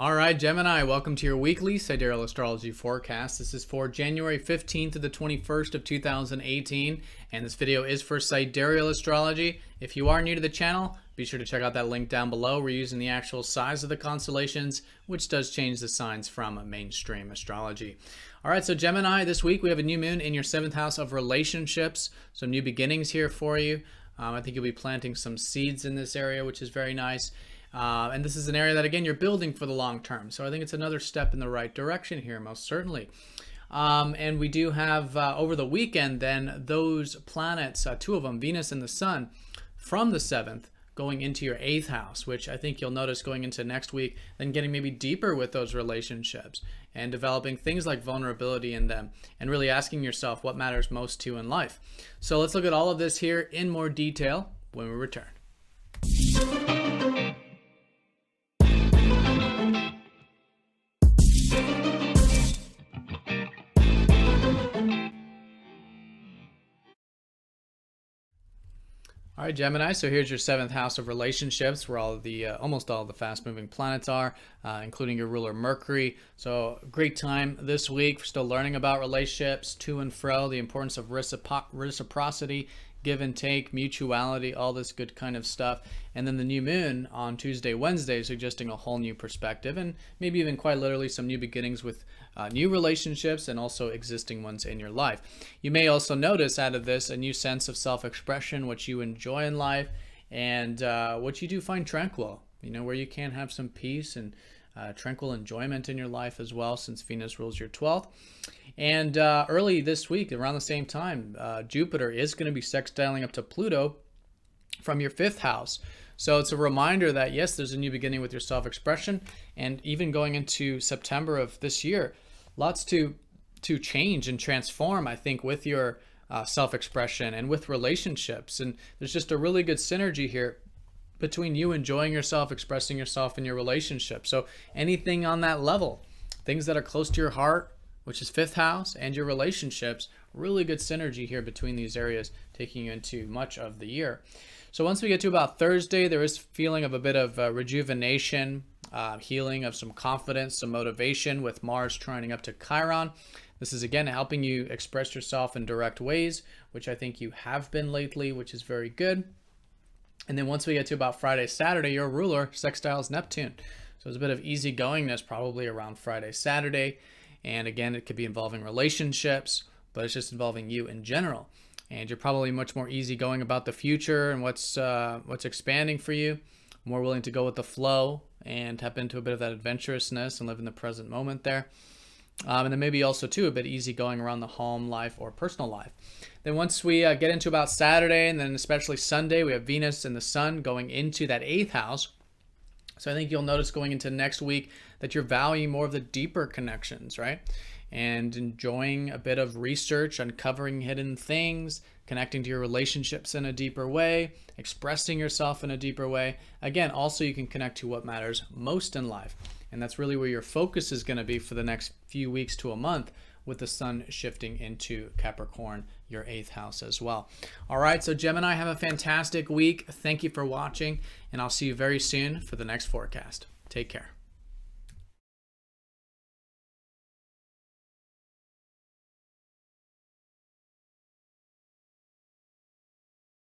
All right, Gemini, welcome to your weekly Sidereal Astrology forecast. This is for January 15th to the 21st of 2018, and this video is for Sidereal Astrology. If you are new to the channel, be sure to check out that link down below. We're using the actual size of the constellations, which does change the signs from mainstream astrology. All right, so Gemini, this week we have a new moon in your 7th house of relationships. Some new beginnings here for you. I think you'll be planting some seeds in this area, which is very nice. And this is an area that, again, you're building for the long term. So I think it's another step in the right direction here, most certainly. And we do have, over the weekend, then, those planets, two of them, Venus and the Sun, from the 7th, going into your 8th house, which I think you'll notice going into next week, then getting maybe deeper with those relationships and developing things like vulnerability in them and really asking yourself what matters most to you in life. So let's look at all of this here in more detail when we return. All right, Gemini, so here's your 7th house of relationships, where all of the almost all of the fast-moving planets are, including your ruler Mercury. So great time this week. We're still learning about relationships, to and fro, the importance of reciprocity, give and take, mutuality, all this good kind of stuff. And then the new moon on Tuesday, Wednesday, suggesting a whole new perspective and maybe even quite literally some new beginnings with new relationships and also existing ones in your life. You may also notice out of this a new sense of self-expression, what you enjoy in life and what you do find tranquil, where you can have some peace and tranquil enjoyment in your life as well, since Venus rules your 12th. And early this week, around the same time, Jupiter is going to be sextiling up to Pluto from your 5th house. So it's a reminder that, yes, there's a new beginning with your self-expression, and even going into September of this year, lots to change and transform, I think, with your self-expression and with relationships. And there's just a really good synergy here between you enjoying yourself, expressing yourself in your relationship. So anything on that level, things that are close to your heart, which is 5th house, and your relationships, really good synergy here between these areas, taking you into much of the year. So once we get to about Thursday, there is feeling of a bit of rejuvenation, healing of some confidence, some motivation with Mars trining up to Chiron. This is, again, helping you express yourself in direct ways, which I think you have been lately, which is very good. And then once we get to about Friday, Saturday, your ruler sextiles Neptune. So there's a bit of easygoingness probably around Friday, Saturday. And again, it could be involving relationships, but it's just involving you in general. And you're probably much more easygoing about the future and what's expanding for you, more willing to go with the flow and tap into a bit of that adventurousness and live in the present moment there. And then maybe also, too, a bit easygoing around the home life or personal life. Then once we get into about Saturday and then especially Sunday, we have Venus and the Sun going into that 8th house. So I think you'll notice going into next week that you're valuing more of the deeper connections, right? And enjoying a bit of research, uncovering hidden things, connecting to your relationships in a deeper way, expressing yourself in a deeper way. Again, also you can connect to what matters most in life. And that's really where your focus is going to be for the next few weeks to a month, with the Sun shifting into Capricorn, your 8th house as well. All right, so Gemini, have a fantastic week. Thank you for watching, and I'll see you very soon for the next forecast. Take care.